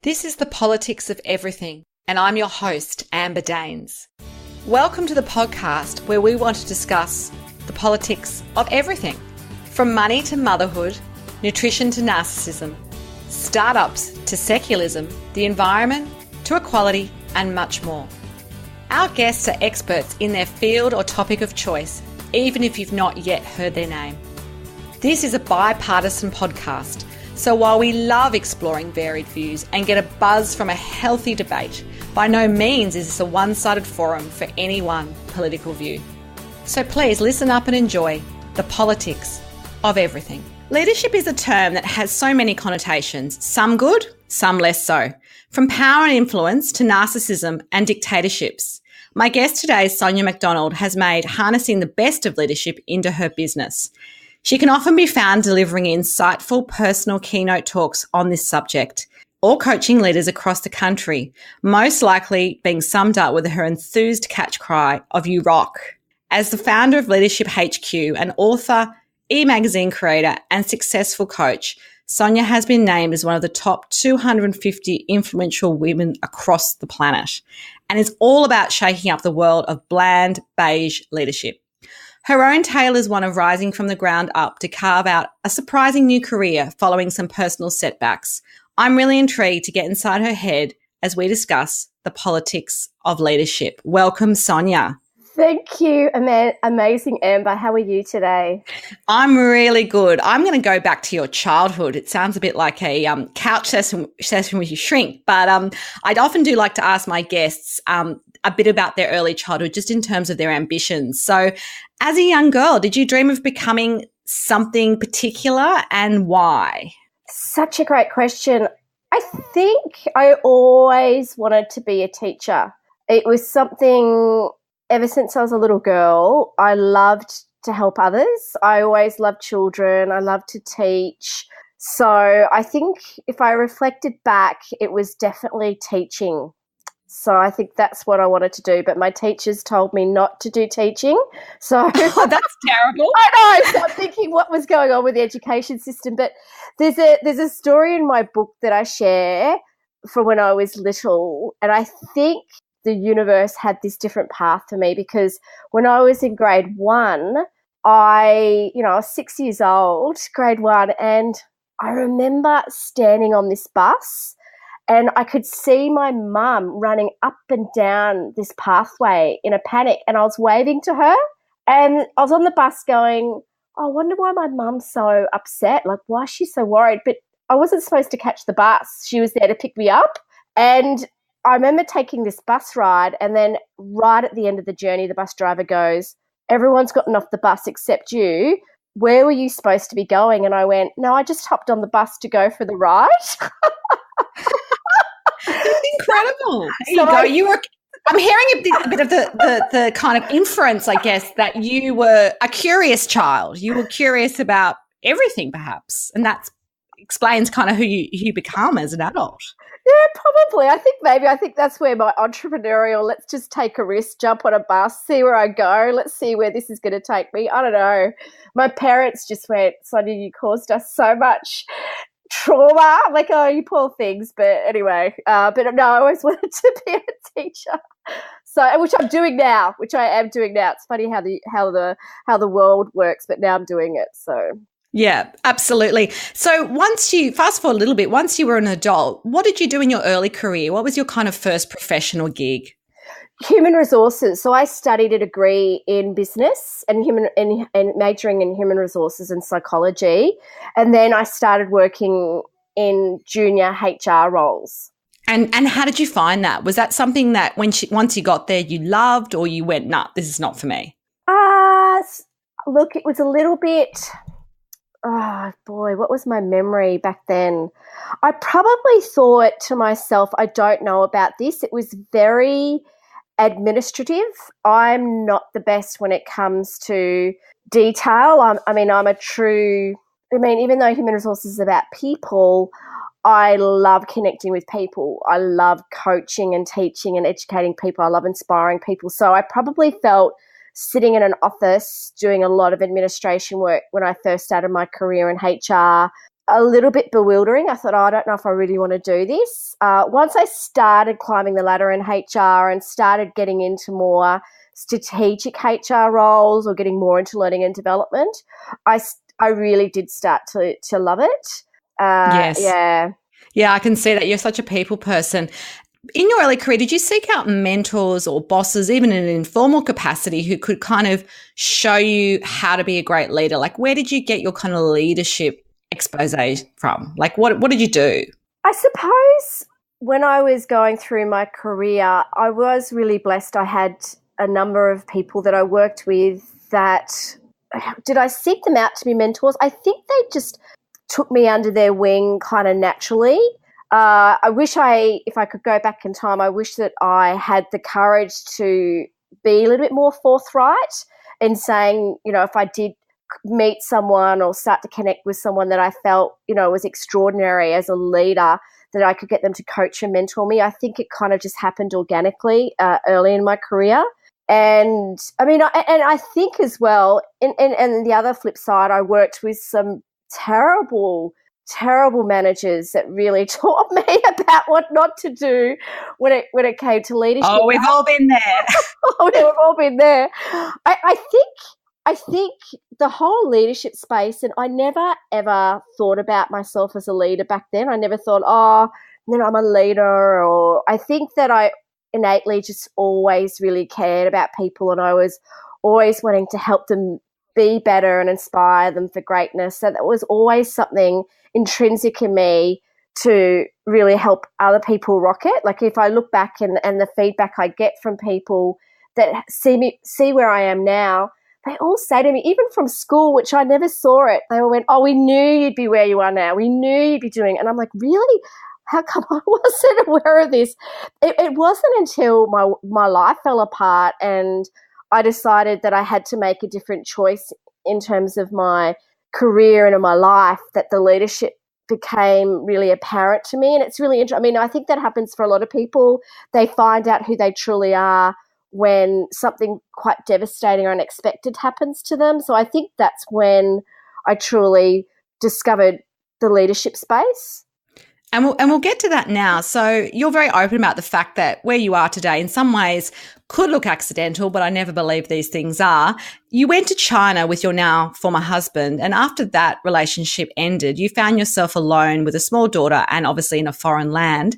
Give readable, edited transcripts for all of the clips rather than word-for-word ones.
This is the politics of everything, and I'm your host, Amber Daines. Welcome to the podcast where we want to discuss the politics of everything, from money to motherhood, nutrition to narcissism, startups to secularism, the environment to equality, and much more. Our guests are experts in their field or topic of choice, even if you've not yet heard their name. This is a bipartisan podcast, so while we love exploring varied views and get a buzz from a healthy debate, by no means is this a one-sided forum for any one political view. So please listen up and enjoy the politics of everything. Leadership is a term that has so many connotations, some good, some less so. From power and influence to narcissism and dictatorships. My guest today, Sonia McDonald, has made harnessing the best of leadership into her business. She can often be found delivering insightful personal keynote talks on this subject, or coaching leaders across the country, most likely being summed up with her enthused catch cry of "You rock." As the founder of Leadership HQ, an author, e-magazine creator, and successful coach, Sonia has been named as one of the top 250 influential women across the planet, and is all about shaking up the world of bland, beige leadership. Her own tale is one of rising from the ground up to carve out a surprising new career following some personal setbacks. I'm really intrigued to get inside her head as we discuss the politics of leadership. Welcome, Sonia. Thank you, amazing Amber. How are you today? I'm really good. I'm going to go back to your childhood. It sounds a bit like a couch session with your shrink, but I'd often do like to ask my guests a bit about their early childhood, just in terms of their ambitions. So as a young girl, did you dream of becoming something particular, and why? Such a great question. I think I always wanted to be a teacher. It was something ever since I was a little girl. I loved to help others. I always loved children. I loved to teach. So I think if I reflected back, it was definitely teaching. So I think that's what I wanted to do, but my teachers told me not to do teaching. So that's terrible. I know. So I'm thinking what was going on with the education system. But there's a story in my book that I share from when I was little, and I think the universe had this different path for me, because when I was in grade 1, I was 6 years old, grade 1, and I remember standing on this bus and I could see my mum running up and down this pathway in a panic, and I was waving to her, and I was on the bus going, I wonder why my mum's so upset. Like, why is she so worried? But I wasn't supposed to catch the bus. She was there to pick me up. And I remember taking this bus ride, and then right at the end of the journey, the bus driver goes, everyone's gotten off the bus except you. Where were you supposed to be going? And I went, no, I just hopped on the bus to go for the ride. That's incredible. There you go. I'm hearing a bit of the kind of inference, I guess, that you were a curious child. You were curious about everything, perhaps, and that explains kind of who you become as an adult. Yeah, probably. I think that's where my entrepreneurial, let's just take a risk, jump on a bus, see where I go, let's see where this is going to take me. I don't know. My parents just went, Sonia, you caused us so much trauma. I'm like, oh, you poor things. But anyway, but no, I always wanted to be a teacher. So, which I'm doing now, which I am doing now. It's funny how the world works, but now I'm doing it. So. Yeah, absolutely. So once you fast forward a little bit, once you were an adult, what did you do in your early career? What was your kind of first professional gig? Human resources. So I studied a degree in business and majoring in human resources and psychology. And then I started working in junior HR roles. And how did you find that? Was that something that once you got there you loved, or you went, nah, this is not for me? Look, it was a little bit... Oh, boy, what was my memory back then? I probably thought to myself, I don't know about this. It was very administrative. I'm not the best when it comes to detail. Even though human resources is about people, I love connecting with people. I love coaching and teaching and educating people. I love inspiring people. So I probably felt sitting in an office doing a lot of administration work when I first started my career in HR a little bit bewildering. I thought, I don't know if I really want to do this. Once I started climbing the ladder in HR and started getting into more strategic HR roles or getting more into learning and development, I really did start to love it. Yes. Yeah. Yeah, I can see that you're such a people person. In your early career, did you seek out mentors or bosses, even in an informal capacity, who could kind of show you how to be a great leader? Like, where did you get your kind of leadership expose from? Like, what did you do? I suppose when I was going through my career, I was really blessed. I had a number of people that I worked with that, did I seek them out to be mentors? I think they just took me under their wing kind of naturally. I wish if I could go back in time, I wish that I had the courage to be a little bit more forthright in saying, if I did meet someone or start to connect with someone that I felt, was extraordinary as a leader, that I could get them to coach and mentor me. I think it kind of just happened organically early in my career. And I mean, I think as well, and the other flip side, I worked with some terrible managers that really taught me about what not to do when it came to leadership. Oh, we've all been there. We've all been there. I think the whole leadership space, and I never ever thought about myself as a leader back then. I never thought, I'm a leader, or I think that I innately just always really cared about people, and I was always wanting to help them be better and inspire them for greatness. So that was always something intrinsic in me to really help other people rock it. Like if I look back and the feedback I get from people that see where I am now, they all say to me, even from school, which I never saw it, they all went, "Oh, we knew you'd be where you are now. We knew you'd be doing it." And I'm like, really? How come I wasn't aware of this? It wasn't until my life fell apart and I decided that I had to make a different choice in terms of my career and in my life that the leadership became really apparent to me. And it's really interesting. I mean, I think that happens for a lot of people. They find out who they truly are when something quite devastating or unexpected happens to them. So I think that's when I truly discovered the leadership space. And we'll get to that now. So you're very open about the fact that where you are today in some ways could look accidental, but I never believe these things are. You went to China with your now former husband, and after that relationship ended, you found yourself alone with a small daughter and obviously in a foreign land.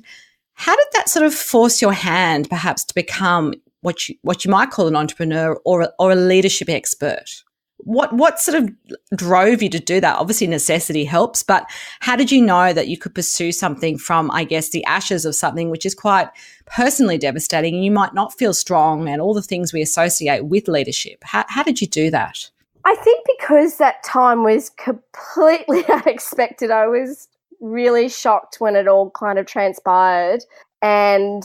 How did that sort of force your hand perhaps to become what you might call an entrepreneur or a leadership expert? What sort of drove you to do that? Obviously necessity helps, but how did you know that you could pursue something from, I guess, the ashes of something which is quite personally devastating and you might not feel strong and all the things we associate with leadership? How did you do that? I think because that time was completely unexpected. I was really shocked when it all kind of transpired. And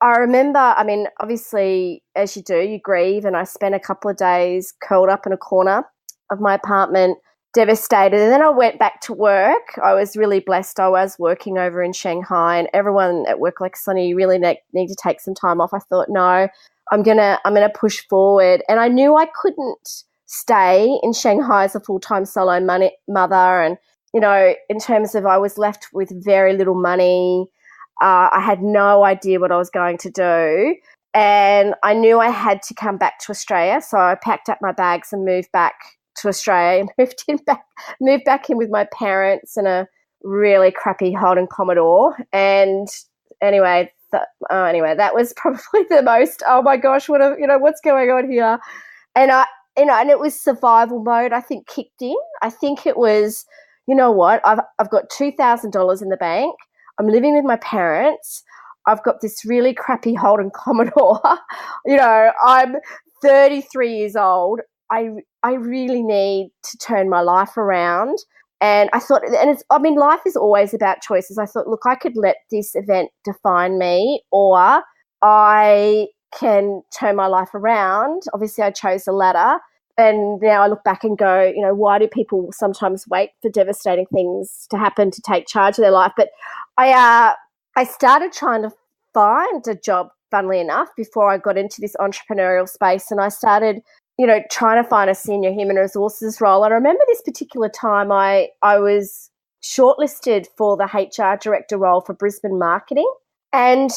I remember, I mean, obviously, as you do, you grieve, and I spent a couple of days curled up in a corner of my apartment, devastated. And then I went back to work. I was really blessed. I was working over in Shanghai, and everyone at work like, "Sonia, you really need to take some time off." I thought, no, I'm gonna push forward. And I knew I couldn't stay in Shanghai as a full-time solo mother. And, in terms of I was left with very little money. I had no idea what I was going to do, and I knew I had to come back to Australia. So I packed up my bags and moved back to Australia, moved back in with my parents in a really crappy Holden Commodore. And anyway, that was probably the most, oh my gosh, what's going on here? And and it was survival mode, I think, kicked in. I think it was, I've got $2,000 in the bank. I'm living with my parents. I've got this really crappy Holden Commodore. I'm 33 years old. I really need to turn my life around. And I thought, life is always about choices. I thought, look, I could let this event define me, or I can turn my life around. Obviously, I chose the latter. And now I look back and go, why do people sometimes wait for devastating things to happen to take charge of their life? But I started trying to find a job, funnily enough, before I got into this entrepreneurial space. And I started, trying to find a senior human resources role. And I remember this particular time I was shortlisted for the HR director role for Brisbane marketing. And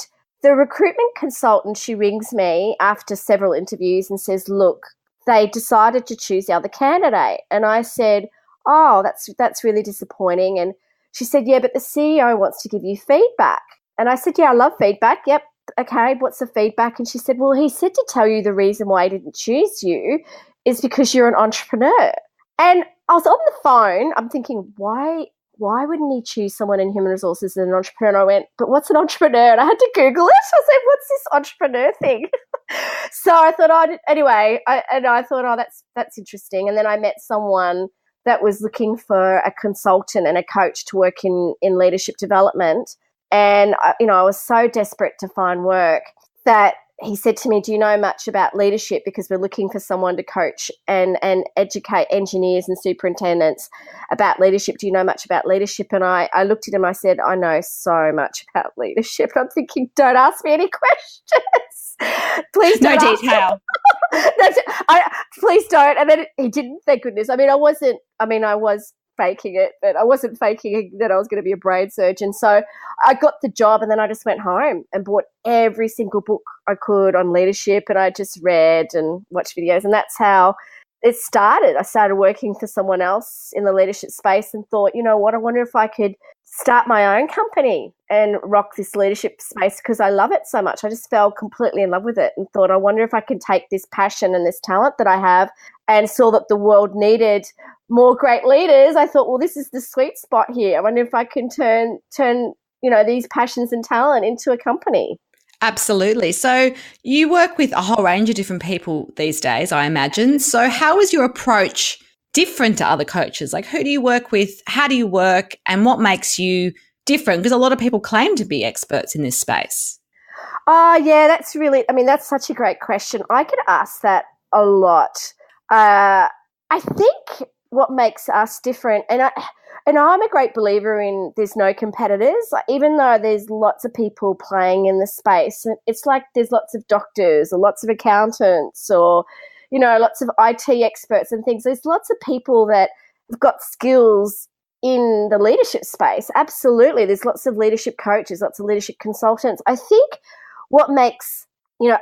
the recruitment consultant, she rings me after several interviews and says, look, they decided to choose the other candidate. And I said, oh, that's really disappointing. And she said, yeah, but the CEO wants to give you feedback. And I said, yeah, I love feedback. Yep. Okay, what's the feedback? And she said, well, he said to tell you the reason why he didn't choose you is because you're an entrepreneur. And I was on the phone. I'm thinking, why wouldn't he choose someone in human resources as an entrepreneur? And I went, but what's an entrepreneur? And I had to Google it. I said, what's this entrepreneur thing? So I thought, I thought, that's interesting. And then I met someone that was looking for a consultant and a coach to work in leadership development. And, I was so desperate to find work that he said to me, do you know much about leadership? Because we're looking for someone to coach and educate engineers and superintendents about leadership. Do you know much about leadership? And I looked at him, I said, I know so much about leadership. And I'm thinking, don't ask me any questions. Please don't. No detail. Please don't. And then he didn't, thank goodness. I was faking it, but I wasn't faking that I was going to be a brain surgeon. So I got the job and then I just went home and bought every single book I could on leadership, and I just read and watched videos, and that's how it started. I started working for someone else in the leadership space and thought, you know what, I wonder if I could start my own company and rock this leadership space because I love it so much. I just fell completely in love with it and thought, I wonder if I can take this passion and this talent that I have, and saw that the world needed more great leaders. I thought, well, this is the sweet spot here. I wonder if I can turn these passions and talent into a company. Absolutely. So you work with a whole range of different people these days, I imagine. So how is your approach different to other coaches? Like, who do you work with? How do you work? And what makes you different? Because a lot of people claim to be experts in this space. Oh, yeah, that's such a great question. I get asked that a lot. I think what makes us different, and I'm a great believer in there's no competitors. Like, even though there's lots of people playing in the space, it's like there's lots of doctors or lots of accountants or, lots of IT experts and things. There's lots of people that have got skills in the leadership space. Absolutely. There's lots of leadership coaches, lots of leadership consultants. I think what makes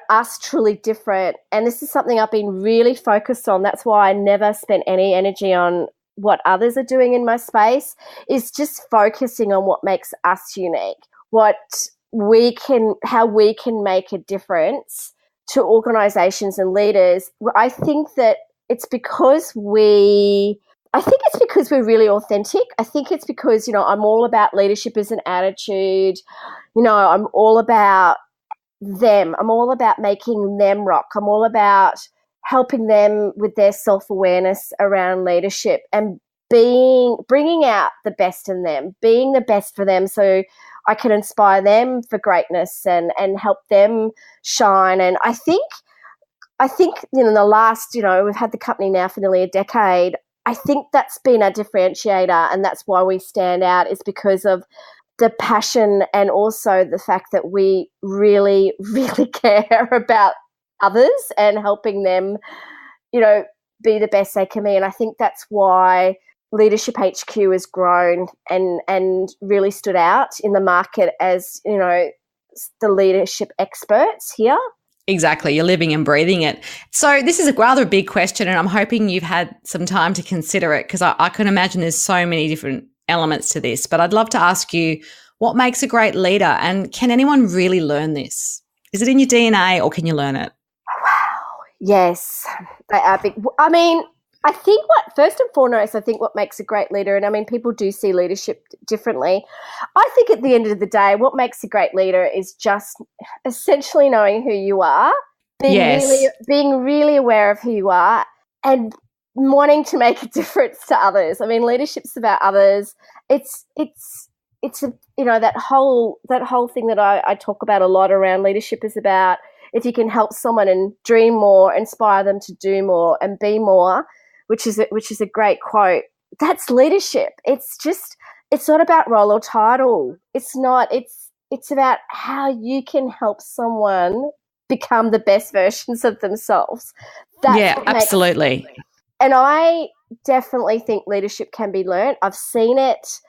us truly different, and this is something I've been really focused on, that's why I never spent any energy on what others are doing in my space, is just focusing on what makes us unique, how we can make a difference to organizations and leaders. I think that it's because we're really authentic. I think it's because, I'm all about leadership as an attitude. I'm all about them. I'm all about making them rock. I'm all about helping them with their self-awareness around leadership and bringing out the best in them, being the best for them so I can inspire them for greatness and help them shine. And I think in the last, we've had the company now for nearly a decade. I think that's been a differentiator, and that's why we stand out, is because of the passion and also the fact that we really, really care about others and helping them, be the best they can be. And I think that's why Leadership HQ has grown and really stood out in the market as, the leadership experts here. Exactly. You're living and breathing it. So this is a rather big question, and I'm hoping you've had some time to consider it, because I can imagine there's so many different elements to this. But I'd love to ask you, what makes a great leader, and can anyone really learn this? Is it in your DNA, or can you learn it? Wow. Yes, they are big. I think first and foremost, what makes a great leader, and people do see leadership differently. I think at the end of the day, what makes a great leader is just essentially knowing who you are, being really aware of who you are, and wanting to make a difference to others. Leadership's about others. It's that whole thing that I talk about a lot around leadership is about if you can help someone and dream more, inspire them to do more and be more, which is a great quote. That's leadership. It's not about role or title. It's about how you can help someone become the best versions of themselves. Absolutely. And I definitely think leadership can be learned. I've seen it.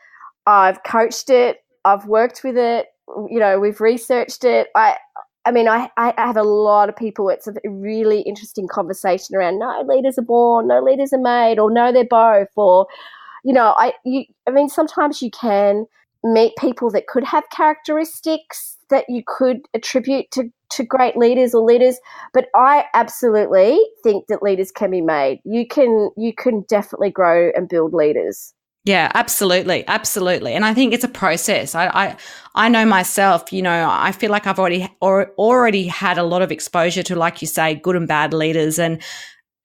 I've coached it. I've worked with it. You know, we've researched it. I have a lot of people. It's a really interesting conversation around no leaders are born, no leaders are made, or no, they're both. Or, you know, sometimes you can meet people that could have characteristics that you could attribute to great leaders or leaders, but I absolutely think that leaders can be made. You can definitely grow and build leaders. Yeah, absolutely. Absolutely. And I think it's a process. I know myself, you know, I feel like I've already had a lot of exposure to, like you say, good and bad leaders. And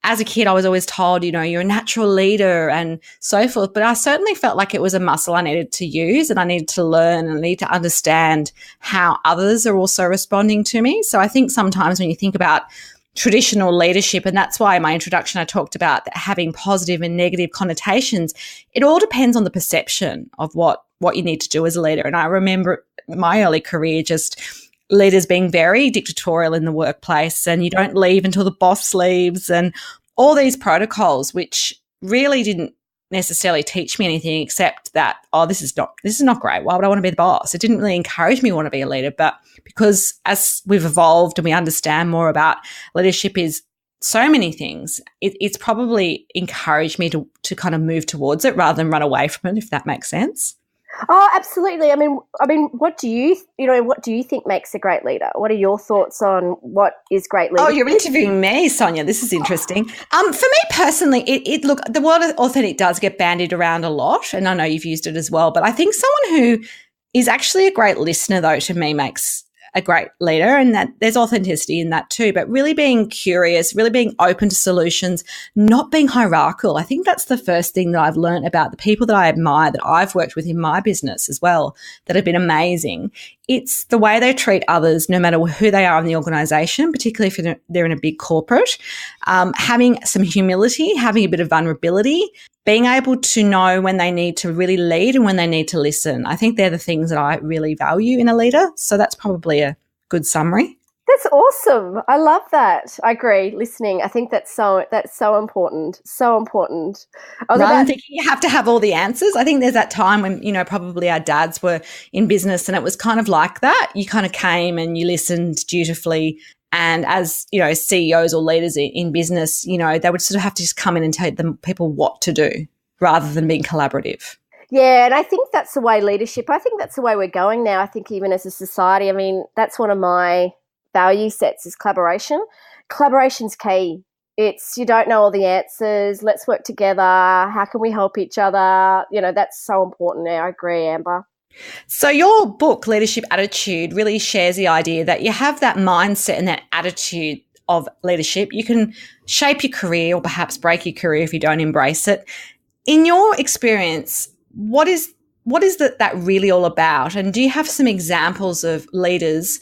as a kid, I was always told, you know, you're a natural leader and so forth. But I certainly felt like it was a muscle I needed to use, and I needed to learn, and I need to understand how others are also responding to me. So I think sometimes when you think about traditional leadership, and that's why in my introduction I talked about having positive and negative connotations, it all depends on the perception of what you need to do as a leader. And I remember my early career, just leaders being very dictatorial in the workplace, and you don't leave until the boss leaves, and all these protocols which really didn't necessarily teach me anything except that, oh, this is not great. Why would I want to be the boss? It didn't really encourage me to want to be a leader. But because as we've evolved and we understand more about leadership is so many things, it's probably encouraged me to kind of move towards it rather than run away from it, if that makes sense. Oh, absolutely. I mean, what do you think makes a great leader? What are your thoughts on what is great leadership? Oh, you're interviewing me, Sonia. This is interesting. For me personally, look, the word authentic does get bandied around a lot, and I know you've used it as well. But I think someone who is actually a great listener, though, to me makes a great leader, and that there's authenticity in that too, but really being curious, really being open to solutions, not being hierarchical. I think that's the first thing that I've learned about the people that I admire, that I've worked with in my business as well, that have been amazing. It's the way they treat others, no matter who they are in the organisation, particularly if they're in a big corporate, having some humility, having a bit of vulnerability, being able to know when they need to really lead and when they need to listen. I think they're the things that I really value in a leader. So that's probably a good summary. That's awesome. I love that. I agree. Listening. I think that's so important. So important. Rather than thinking you have to have all the answers. I think there's that time when, you know, probably our dads were in business and it was kind of like that. You kind of came and you listened dutifully. And as, you know, CEOs or leaders in business, you know, they would sort of have to just come in and tell the people what to do rather than being collaborative. Yeah, and I think that's the way leadership, I think that's the way we're going now. I think even as a society, I mean, that's one of my value sets is collaboration. Collaboration's key. It's you don't know all the answers. Let's work together. How can we help each other? You know, that's so important now. I agree, Amber. So your book, Leadership Attitude, really shares the idea that you have that mindset and that attitude of leadership. You can shape your career or perhaps break your career if you don't embrace it. In your experience, what is that really all about? And do you have some examples of leaders,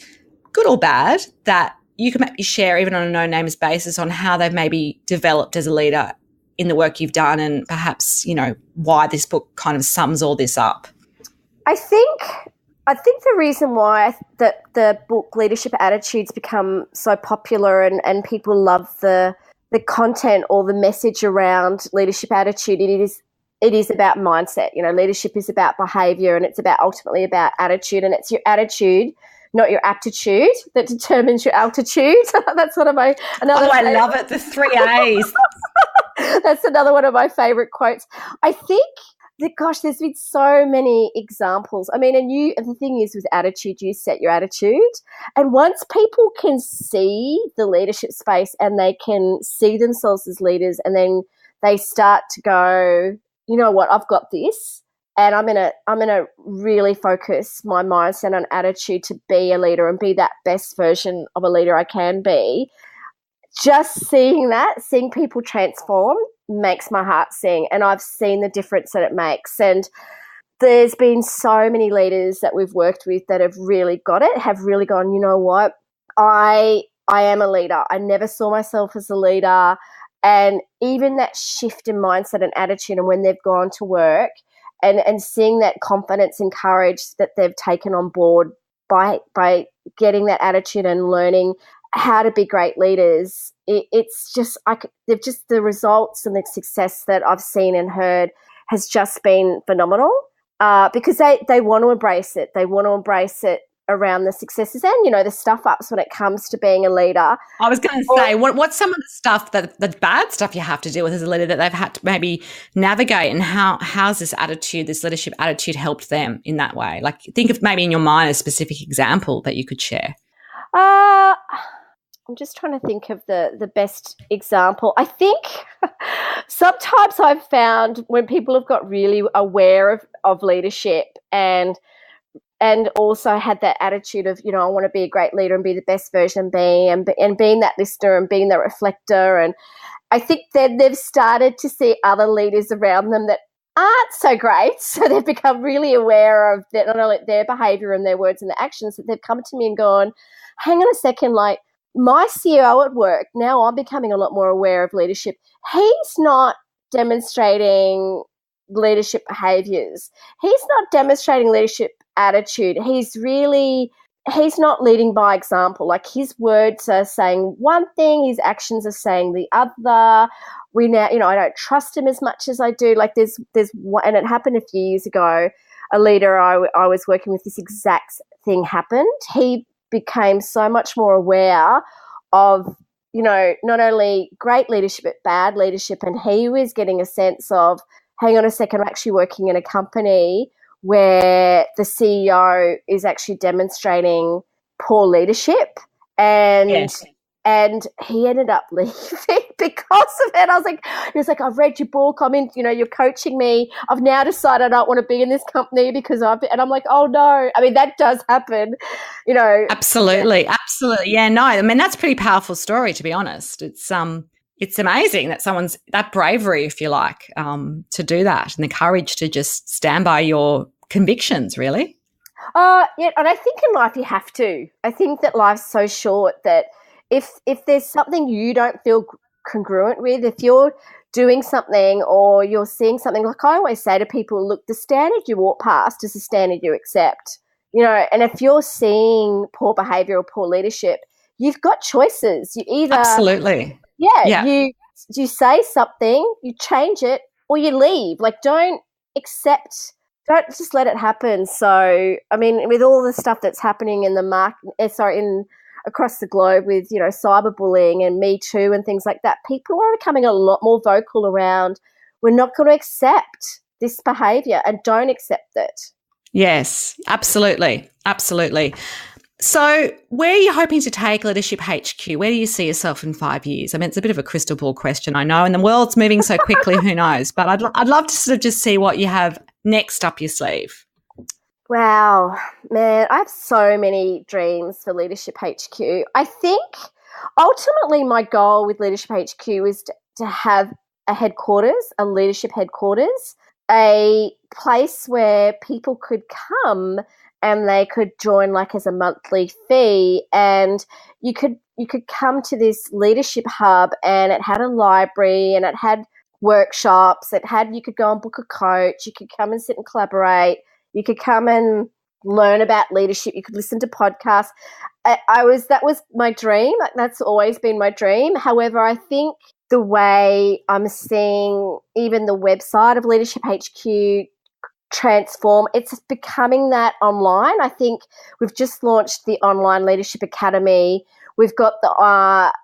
good or bad, that you can maybe share even on a no-names basis on how they've maybe developed as a leader in the work you've done, and perhaps, you know, why this book kind of sums all this up? I think the reason why the book Leadership Attitudes become so popular and people love the content or the message around leadership attitude, it is about mindset. You know, leadership is about behaviour, and it's ultimately about attitude, and it's your attitude, not your aptitude, that determines your altitude. That's one of my I love it. The 3 A's. That's another one of my favourite quotes. I think that, gosh, there's been so many examples. I mean, and the thing is with attitude, you set your attitude. And once people can see the leadership space and they can see themselves as leaders, and then they start to go, you know what, I've got this, and I'm gonna really focus my mindset on attitude to be a leader and be that best version of a leader I can be. Just seeing people transform makes my heart sing, and I've seen the difference that it makes. And there's been so many leaders that we've worked with that have really got it, have really gone, you know what, I am a leader. I never saw myself as a leader. And even that shift in mindset and attitude, and when they've gone to work and seeing that confidence and courage that they've taken on board by getting that attitude and learning how to be great leaders, it's just they've just the results and the success that I've seen and heard has just been phenomenal. because they want to embrace it. They want to embrace it around the successes and, you know, the stuff ups when it comes to being a leader. I was going to say, what's some of the stuff, the bad stuff you have to deal with as a leader that they've had to maybe navigate, and how's this attitude, this leadership attitude helped them in that way? Like, think of maybe in your mind a specific example that you could share. I'm just trying to think of the best example. I think sometimes I've found when people have got really aware of leadership and also had that attitude of, you know, I want to be a great leader and be the best version of me, and being that listener and being that reflector. And I think that they've started to see other leaders around them that aren't so great. So they've become really aware of not only their behaviour and their words and their actions, that they've come to me and gone, hang on a second, like my CEO at work, now I'm becoming a lot more aware of leadership. He's not demonstrating leadership behaviours. He's not demonstrating leadership attitude. He's not leading by example. Like, his words are saying one thing, his actions are saying the other. We now, you know, I don't trust him as much as I do. Like, there's one, and it happened a few years ago. A leader I was working with, this exact thing happened. He became so much more aware of, you know, not only great leadership but bad leadership, and he was getting a sense of, hang on a second, I'm actually working in a company where the CEO is actually demonstrating poor leadership, and Yes. and he ended up leaving because of it. I was like, he was like, I've read your book. I'm in, you know, you're coaching me. I've now decided I don't want to be in this company because and I'm like, oh no. I mean, that does happen, you know. Absolutely. Absolutely. Yeah, no, I mean, that's a pretty powerful story, to be honest. It's amazing that someone's that bravery, if you like, to do that, and the courage to just stand by your convictions, really. Yeah, and I think in life you have to. I think that life's so short that if there's something you don't feel congruent with, if you're doing something or you're seeing something, like I always say to people, look, the standard you walk past is the standard you accept. You know, and if you're seeing poor behaviour or poor leadership, you've got choices. You either Absolutely. Yeah. You say something, you change it, or you leave. Like, don't just let it happen. So, I mean, with all the stuff that's happening in the across the globe with, you know, cyberbullying and Me Too and things like that, people are becoming a lot more vocal around, we're not going to accept this behaviour, and don't accept it. Yes, absolutely. Absolutely. So where are you hoping to take Leadership HQ? Where do you see yourself in 5 years? I mean, it's a bit of a crystal ball question, I know, and the world's moving so quickly, who knows? But I'd love to sort of just see what you have next up your sleeve. Wow, man, I have so many dreams for Leadership HQ. I think ultimately my goal with Leadership HQ is to have a headquarters, a leadership headquarters, a place where people could come and they could join like as a monthly fee, and you could come to this leadership hub, and it had a library and it had workshops, you could go and book a coach, you could come and sit and collaborate, you could come and learn about leadership, you could listen to podcasts. That was my dream. That's always been my dream. However, I think the way I'm seeing even the website of Leadership HQ transform, it's becoming that online. I think we've just launched the online Leadership Academy. We've got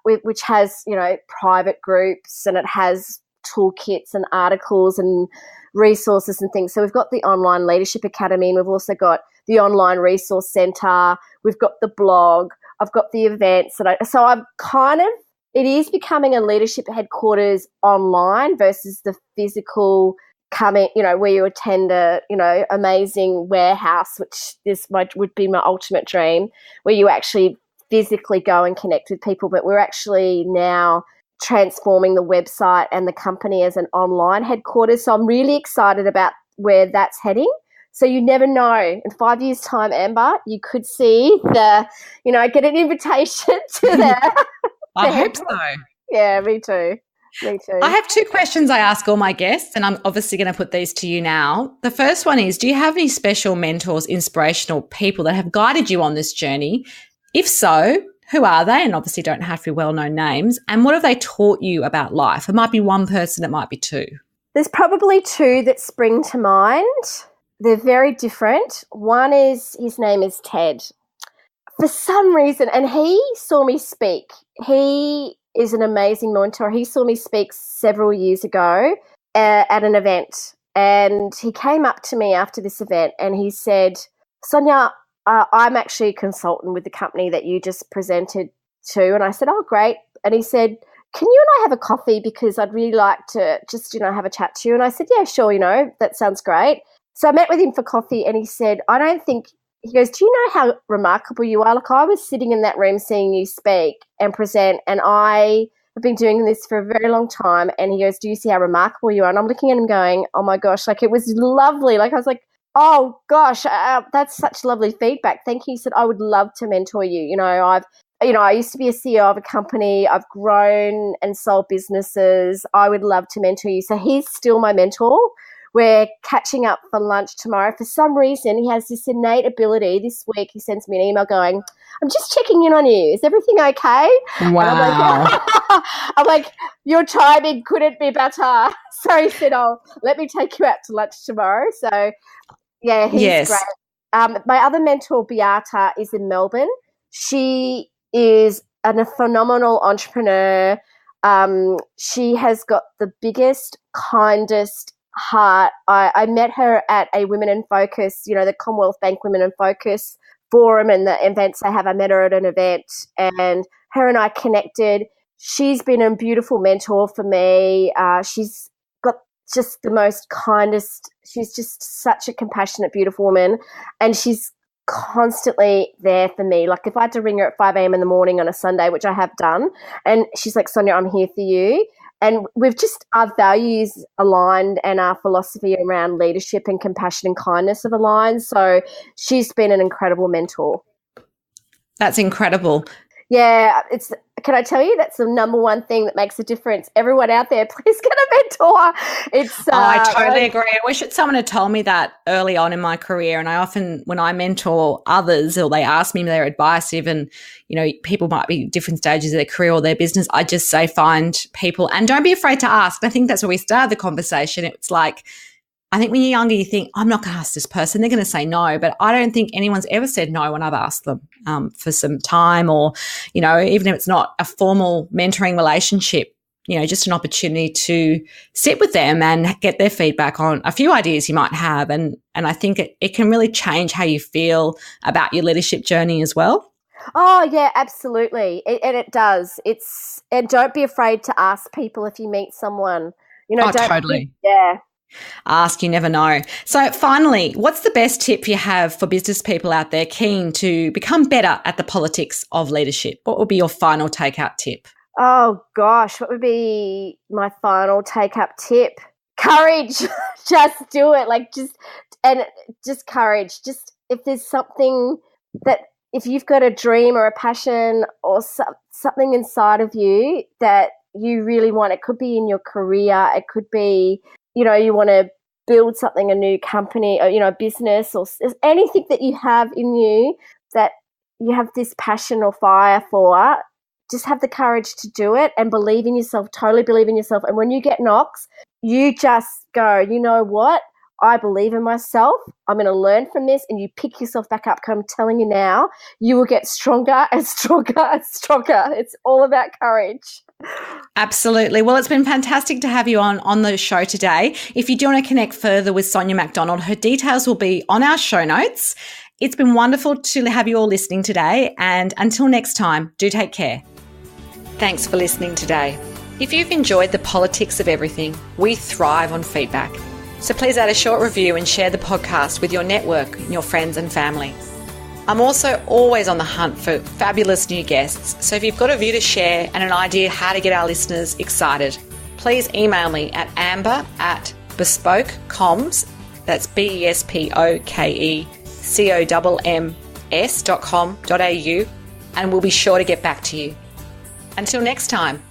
which has, you know, private groups, and it has toolkits and articles and resources and things. So we've got the online Leadership Academy, and we've also got the online resource centre. We've got the blog. I've got the events. It is becoming a leadership headquarters online versus the physical coming, you know, where you attend a, you know, amazing warehouse, which would be my ultimate dream, where you actually physically go and connect with people. But we're actually now transforming the website and the company as an online headquarters. So I'm really excited about where that's heading. So you never know. In 5 years' time, Amber, you could see get an invitation to the I hope so. Yeah, me too. Me too. I have two questions I ask all my guests, and I'm obviously going to put these to you now. The first one is, do you have any special mentors, inspirational people that have guided you on this journey? If so, who are they? And obviously don't have to be well-known names. And what have they taught you about life? It might be one person, it might be two. There's probably two that spring to mind. they're very different. One is, his name is Ted. For some reason, and he saw me speak. He is an amazing mentor. He saw me speak several years ago at an event, and he came up to me after this event and he said, Sonia, I'm actually a consultant with the company that you just presented to. And I said, oh, great. And he said, can you and I have a coffee because I'd really like to just, have a chat to you. And I said, yeah, sure, that sounds great. So I met with him for coffee and he said, he goes, do you know how remarkable you are? Like, I was sitting in that room seeing you speak and present, and I have been doing this for a very long time. And he goes, do you see how remarkable you are? And I'm looking at him going, oh my gosh, like, it was lovely. Like, I was like, oh gosh, that's such lovely feedback. Thank you. He said, I would love to mentor you. I used to be a CEO of a company. I've grown and sold businesses. I would love to mentor you. So he's still my mentor. We're catching up for lunch tomorrow. For some reason, he has this innate ability. This week, he sends me an email going, I'm just checking in on you. Is everything okay? Wow. I'm like, your timing couldn't be better. So he said, let me take you out to lunch tomorrow. So, yeah, he's great. My other mentor, Beata, is in Melbourne. She is a phenomenal entrepreneur. She has got the biggest, kindest heart. I met her at a Women in Focus, the Commonwealth Bank Women in Focus forum and the events they have. I met her at an event and her and I connected. She's been a beautiful mentor for me. She's got just the most kindest, she's just such a compassionate, beautiful woman, and she's constantly there for me. Like, if I had to ring her at 5 a.m. in the morning on a Sunday, which I have done, and she's like, Sonia, I'm here for you. And we've just, our values aligned and our philosophy around leadership and compassion and kindness have aligned. So she's been an incredible mentor. That's incredible. Yeah, can I tell you, that's the number one thing that makes a difference. Everyone out there, please get a mentor. I totally agree. I wish someone had told me that early on in my career. And I often, when I mentor others or they ask me their advice, even, people might be different stages of their career or their business, I just say find people and don't be afraid to ask. I think that's where we started the conversation. It's like, I think when you're younger, you think, I'm not going to ask this person. They're going to say no. But I don't think anyone's ever said no when I've asked them for some time or, even if it's not a formal mentoring relationship, just an opportunity to sit with them and get their feedback on a few ideas you might have. And I think it can really change how you feel about your leadership journey as well. Oh, yeah, absolutely. And it does. And don't be afraid to ask people if you meet someone. Totally. Yeah. Ask, you never know. So finally, what's the best tip you have for business people out there keen to become better at the politics of leadership? What would be your final take-out tip? Oh, gosh, what would be my final take-up tip? Courage. Just do it. Just courage. Just if there's something that, if you've got a dream or a passion or something inside of you that you really want, it could be in your career, it could be, you want to build something, a new company or, a business or anything that you have in you that you have this passion or fire for, just have the courage to do it and believe in yourself, totally believe in yourself. And when you get knocks, you just go, you know what? I believe in myself. I'm going to learn from this, and you pick yourself back up. I'm telling you now, you will get stronger and stronger and stronger. It's all about courage. Absolutely. Well, it's been fantastic to have you on the show today. If you do want to connect further with Sonia McDonald, her details will be on our show notes. It's been wonderful to have you all listening today. And until next time, do take care. Thanks for listening today. If you've enjoyed the politics of everything, we thrive on feedback. So please add a short review and share the podcast with your network, your friends and family. I'm also always on the hunt for fabulous new guests. So if you've got a view to share and an idea how to get our listeners excited, please email me at amber@bespokecoms, that's BESPOKECOMMS.com.au, and we'll be sure to get back to you. Until next time.